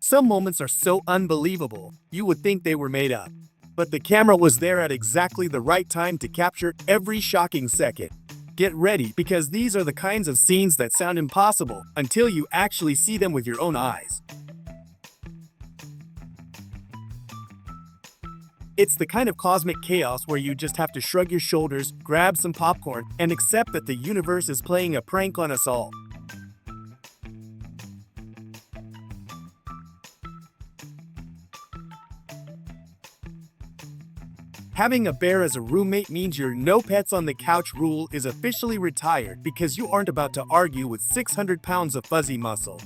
Some moments are so unbelievable, you would think they were made up. But the camera was there at exactly the right time to capture every shocking second. Get ready, because these are the kinds of scenes that sound impossible until you actually see them with your own eyes. It's the kind of cosmic chaos where you just have to shrug your shoulders, grab some popcorn, and accept that the universe is playing a prank on us all. Having a bear as a roommate means your no pets on the couch rule is officially retired because you aren't about to argue with 600 pounds of fuzzy muscle.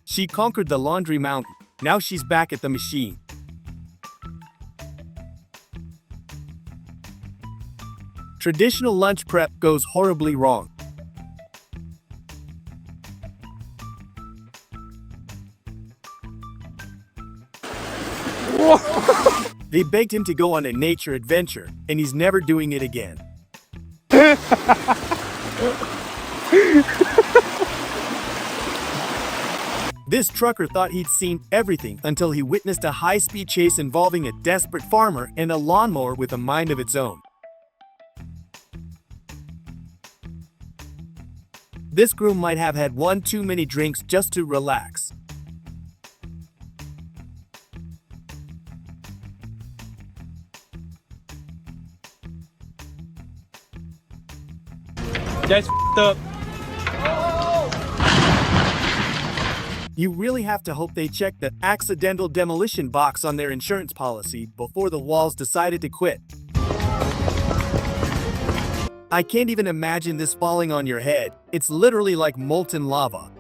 She conquered the laundry mountain. Now she's back at the machine. Traditional lunch prep goes horribly wrong. They begged him to go on a nature adventure, and he's never doing it again. This trucker thought he'd seen everything until he witnessed a high-speed chase involving a desperate farmer and a lawnmower with a mind of its own. This groom might have had one too many drinks just to relax. That's up. You really have to hope they checked the accidental demolition box on their insurance policy before the walls decided to quit. I can't even imagine this falling on your head. It's literally like molten lava.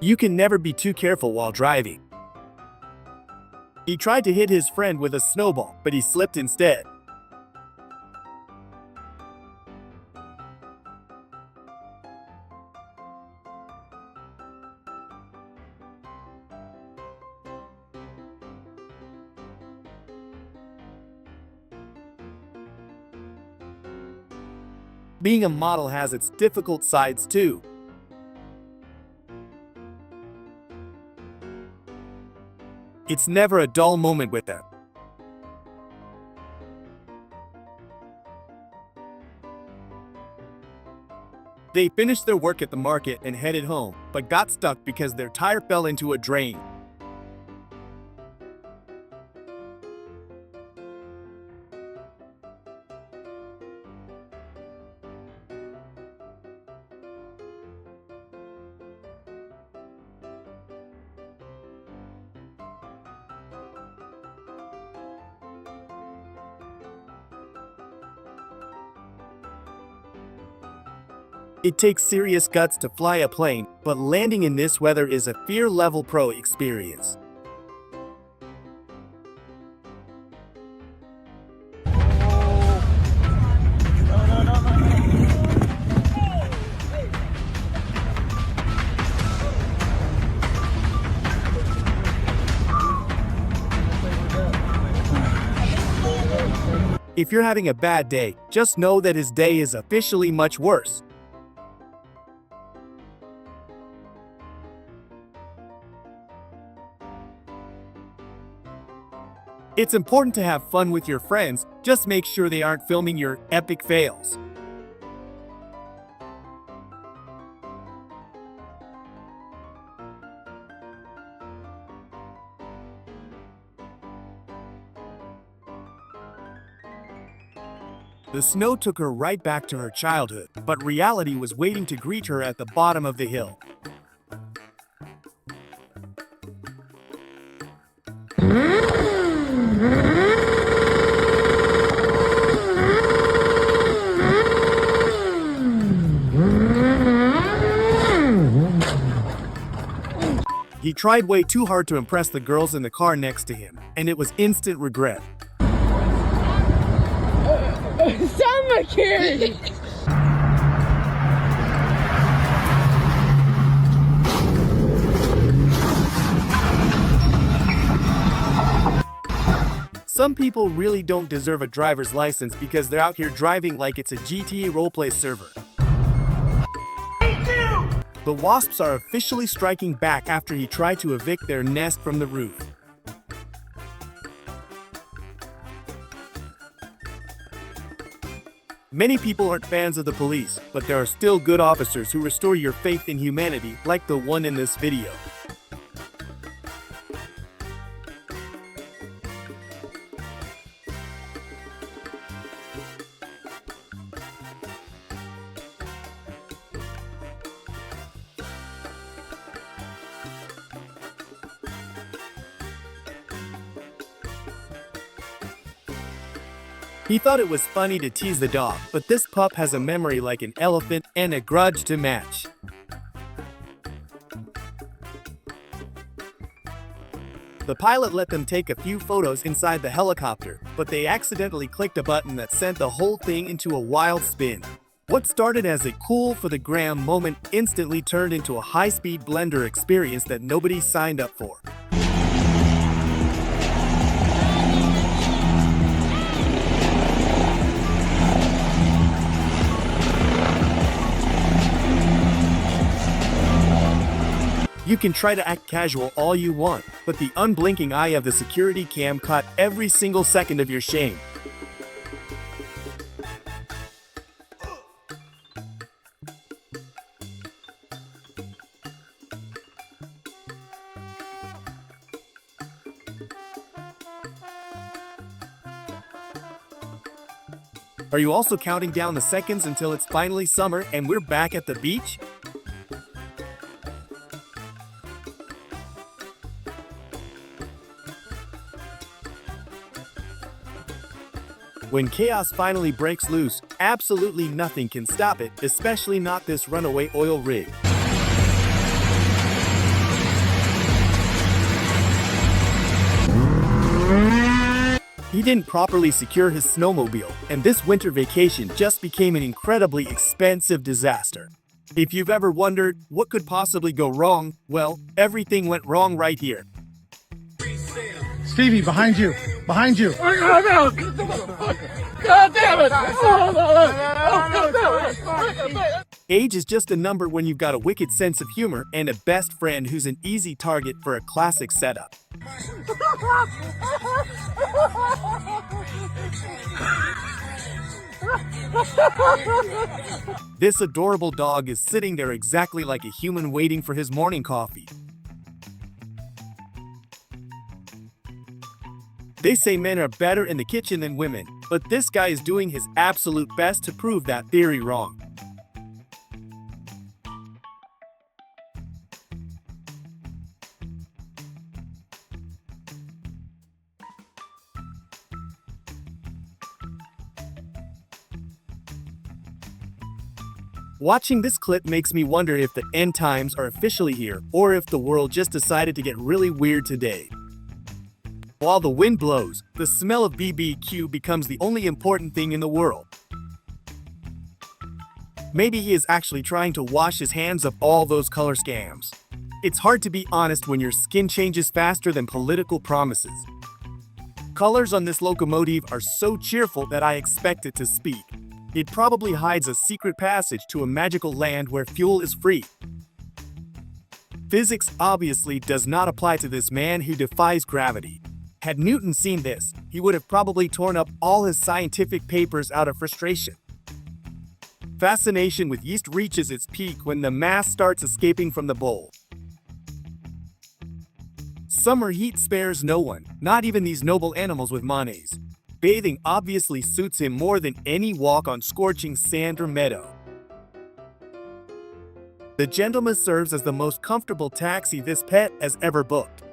You can never be too careful while driving. He tried to hit his friend with a snowball, but he slipped instead. Being a model has its difficult sides too. It's never a dull moment with them. They finished their work at the market and headed home, but got stuck because their tire fell into a drain. It takes serious guts to fly a plane, but landing in this weather is a fear level pro experience. If you're having a bad day, just know that his day is officially much worse. It's important to have fun with your friends, just make sure they aren't filming your epic fails. The snow took her right back to her childhood, but reality was waiting to greet her at the bottom of the hill. He tried way too hard to impress the girls in the car next to him, and it was instant regret. Summer Carrie! Some people really don't deserve a driver's license because they're out here driving like it's a GTA roleplay server. The wasps are officially striking back after he tried to evict their nest from the roof. Many people aren't fans of the police, but there are still good officers who restore your faith in humanity, like the one in this video. He thought it was funny to tease the dog, but this pup has a memory like an elephant and a grudge to match. The pilot let them take a few photos inside the helicopter, but they accidentally clicked a button that sent the whole thing into a wild spin. What started as a cool for the gram moment instantly turned into a high-speed blender experience that nobody signed up for. You can try to act casual all you want, but the unblinking eye of the security cam caught every single second of your shame. Are you also counting down the seconds until it's finally summer and we're back at the beach? When chaos finally breaks loose, absolutely nothing can stop it, especially not this runaway oil rig. He didn't properly secure his snowmobile, and this winter vacation just became an incredibly expensive disaster. If you've ever wondered what could possibly go wrong, well, everything went wrong right here. Stevie, behind you! Behind you! God damn it! Age is just a number when you've got a wicked sense of humor and a best friend who's an easy target for a classic setup. This adorable dog is sitting there exactly like a human waiting for his morning coffee. They say men are better in the kitchen than women, but this guy is doing his absolute best to prove that theory wrong. Watching this clip makes me wonder if the end times are officially here, or if the world just decided to get really weird today. While the wind blows, the smell of BBQ becomes the only important thing in the world. Maybe he is actually trying to wash his hands of all those color scams. It's hard to be honest when your skin changes faster than political promises. Colors on this locomotive are so cheerful that I expect it to speak. It probably hides a secret passage to a magical land where fuel is free. Physics obviously does not apply to this man who defies gravity. Had Newton seen this, he would have probably torn up all his scientific papers out of frustration. Fascination with yeast reaches its peak when the mass starts escaping from the bowl. Summer heat spares no one, not even these noble animals with manes. Bathing obviously suits him more than any walk on scorching sand or meadow. The gentleman serves as the most comfortable taxi this pet has ever booked.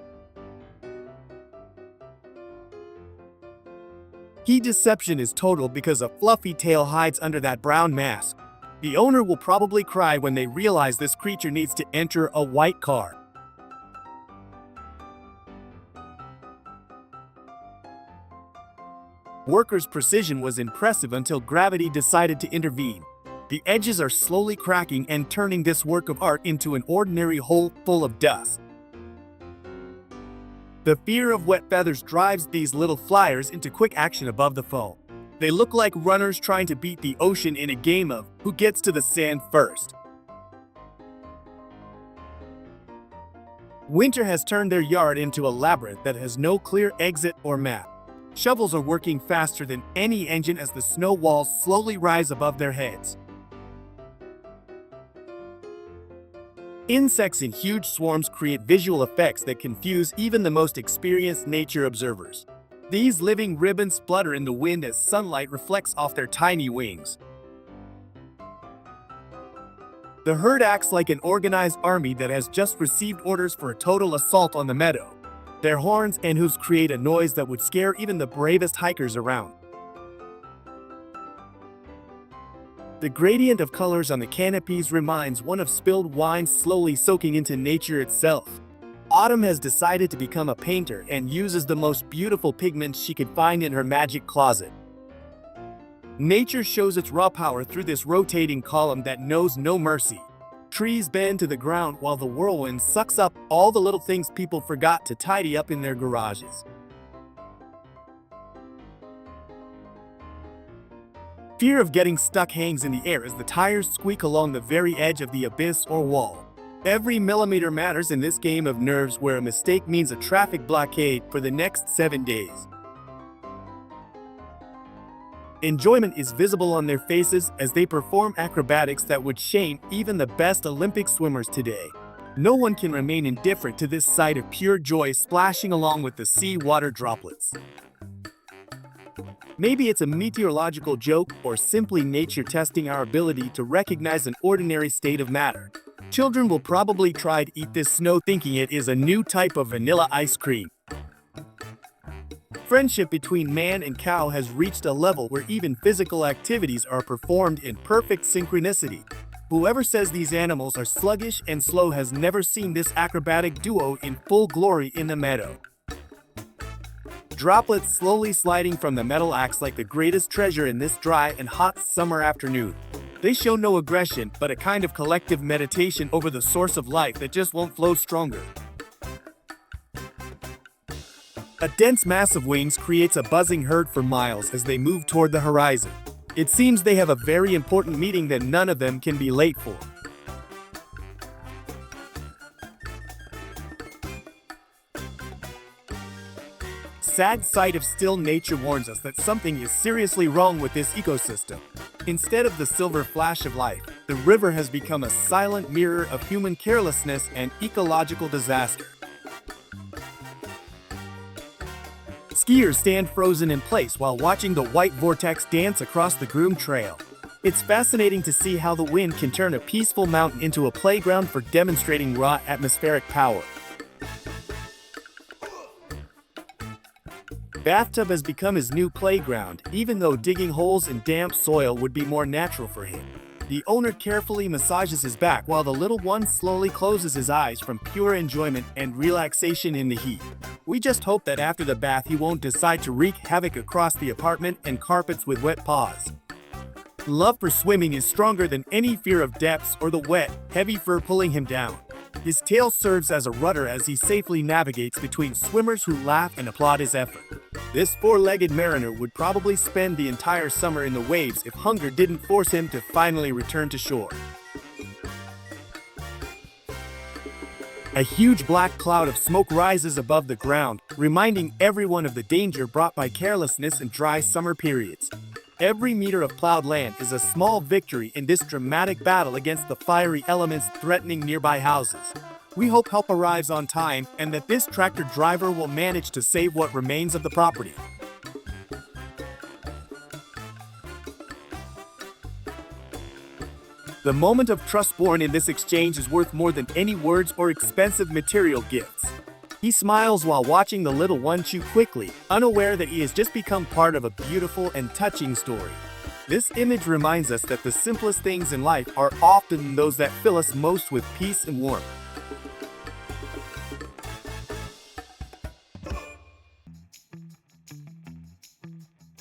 Key deception is total because a fluffy tail hides under that brown mask. The owner will probably cry when they realize this creature needs to enter a white car. Workers' precision was impressive until gravity decided to intervene. The edges are slowly cracking and turning this work of art into an ordinary hole full of dust. The fear of wet feathers drives these little flyers into quick action above the foam. They look like runners trying to beat the ocean in a game of who gets to the sand first. Winter has turned their yard into a labyrinth that has no clear exit or map. Shovels are working faster than any engine as the snow walls slowly rise above their heads. Insects in huge swarms create visual effects that confuse even the most experienced nature observers. These living ribbons flutter in the wind as sunlight reflects off their tiny wings. The herd acts like an organized army that has just received orders for a total assault on the meadow. Their horns and hooves create a noise that would scare even the bravest hikers around. The gradient of colors on the canopies reminds one of spilled wine slowly soaking into nature itself. Autumn has decided to become a painter and uses the most beautiful pigments she could find in her magic closet. Nature shows its raw power through this rotating column that knows no mercy. Trees bend to the ground while the whirlwind sucks up all the little things people forgot to tidy up in their garages. Fear of getting stuck hangs in the air as the tires squeak along the very edge of the abyss or wall. Every millimeter matters in this game of nerves where a mistake means a traffic blockade for the next 7 days. Enjoyment is visible on their faces as they perform acrobatics that would shame even the best Olympic swimmers today. No one can remain indifferent to this sight of pure joy splashing along with the sea water droplets. Maybe it's a meteorological joke or simply nature testing our ability to recognize an ordinary state of matter. Children will probably try to eat this snow thinking it is a new type of vanilla ice cream. Friendship between man and cow has reached a level where even physical activities are performed in perfect synchronicity. Whoever says these animals are sluggish and slow has never seen this acrobatic duo in full glory in the meadow. Droplets slowly sliding from the metal acts like the greatest treasure in this dry and hot summer afternoon. They show no aggression, but a kind of collective meditation over the source of life that just won't flow stronger. A dense mass of wings creates a buzzing herd for miles as they move toward the horizon. It seems they have a very important meeting that none of them can be late for. Sad sight of still nature warns us that something is seriously wrong with this ecosystem. Instead of the silver flash of life, the river has become a silent mirror of human carelessness and ecological disaster. Skiers stand frozen in place while watching the white vortex dance across the groomed trail. It's fascinating to see how the wind can turn a peaceful mountain into a playground for demonstrating raw atmospheric power. Bathtub has become his new playground, even though digging holes in damp soil would be more natural for him. The owner carefully massages his back while the little one slowly closes his eyes from pure enjoyment and relaxation in the heat. We just hope that after the bath he won't decide to wreak havoc across the apartment and carpets with wet paws. Love for swimming is stronger than any fear of depths or the wet, heavy fur pulling him down. His tail serves as a rudder as he safely navigates between swimmers who laugh and applaud his effort. This four-legged mariner would probably spend the entire summer in the waves if hunger didn't force him to finally return to shore. A huge black cloud of smoke rises above the ground, reminding everyone of the danger brought by carelessness in dry summer periods. Every meter of plowed land is a small victory in this dramatic battle against the fiery elements threatening nearby houses. We hope help arrives on time and that this tractor driver will manage to save what remains of the property. The moment of trust born in this exchange is worth more than any words or expensive material gifts. He smiles while watching the little one chew quickly, unaware that he has just become part of a beautiful and touching story. This image reminds us that the simplest things in life are often those that fill us most with peace and warmth.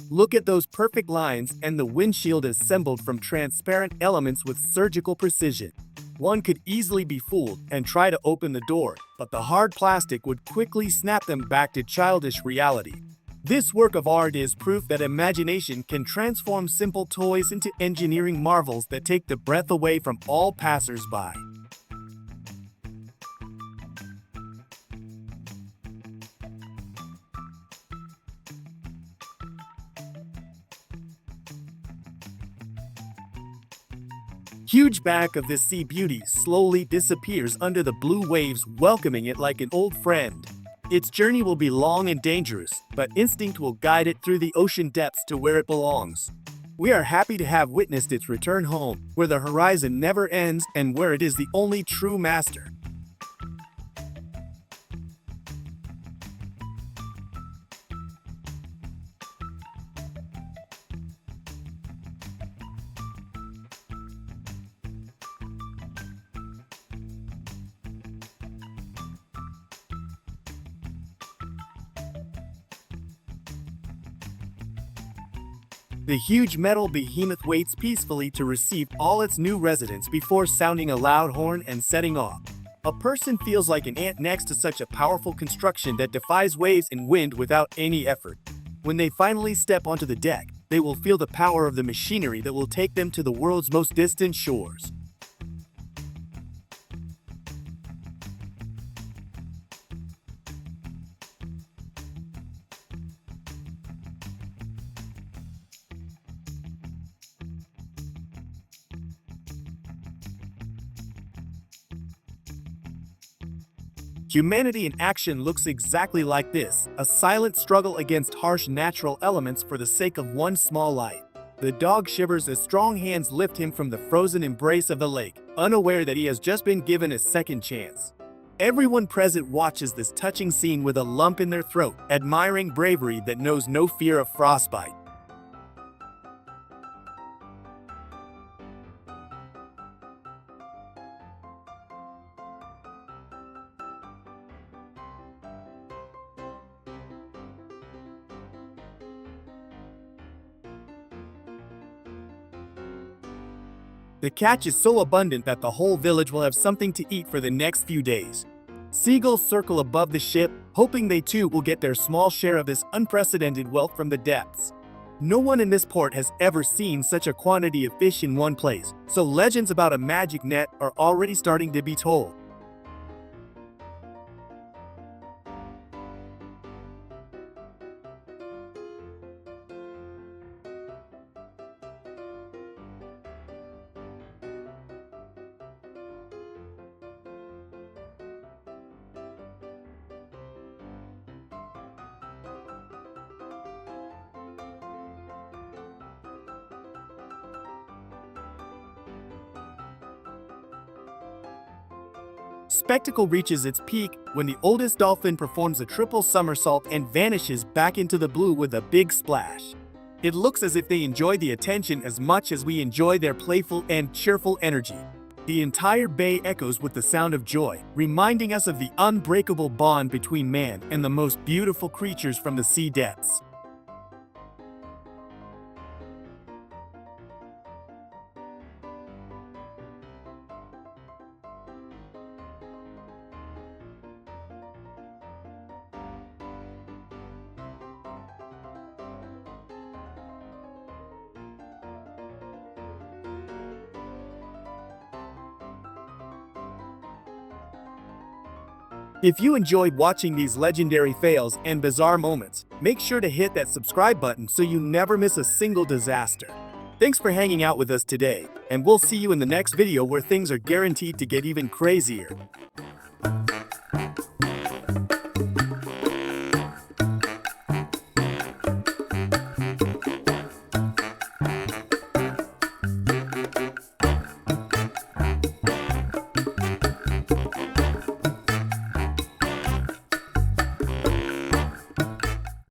Look at those perfect lines, and the windshield is assembled from transparent elements with surgical precision. One could easily be fooled and try to open the door, but the hard plastic would quickly snap them back to childish reality. This work of art is proof that imagination can transform simple toys into engineering marvels that take the breath away from all passers-by. Huge back of this sea beauty slowly disappears under the blue waves, welcoming it like an old friend. Its journey will be long and dangerous, but instinct will guide it through the ocean depths to where it belongs. We are happy to have witnessed its return home, where the horizon never ends and where it is the only true master. The huge metal behemoth waits peacefully to receive all its new residents before sounding a loud horn and setting off. A person feels like an ant next to such a powerful construction that defies waves and wind without any effort. When they finally step onto the deck, they will feel the power of the machinery that will take them to the world's most distant shores. Humanity in action looks exactly like this, a silent struggle against harsh natural elements for the sake of one small life. The dog shivers as strong hands lift him from the frozen embrace of the lake, unaware that he has just been given a second chance. Everyone present watches this touching scene with a lump in their throat, admiring bravery that knows no fear of frostbite. The catch is so abundant that the whole village will have something to eat for the next few days. Seagulls circle above the ship, hoping they too will get their small share of this unprecedented wealth from the depths. No one in this port has ever seen such a quantity of fish in one place, so legends about a magic net are already starting to be told. Spectacle reaches its peak when the oldest dolphin performs a triple somersault and vanishes back into the blue with a big splash. It looks as if they enjoy the attention as much as we enjoy their playful and cheerful energy. The entire bay echoes with the sound of joy, reminding us of the unbreakable bond between man and the most beautiful creatures from the sea depths. If you enjoyed watching these legendary fails and bizarre moments, make sure to hit that subscribe button so you never miss a single disaster. Thanks for hanging out with us today, and we'll see you in the next video where things are guaranteed to get even crazier.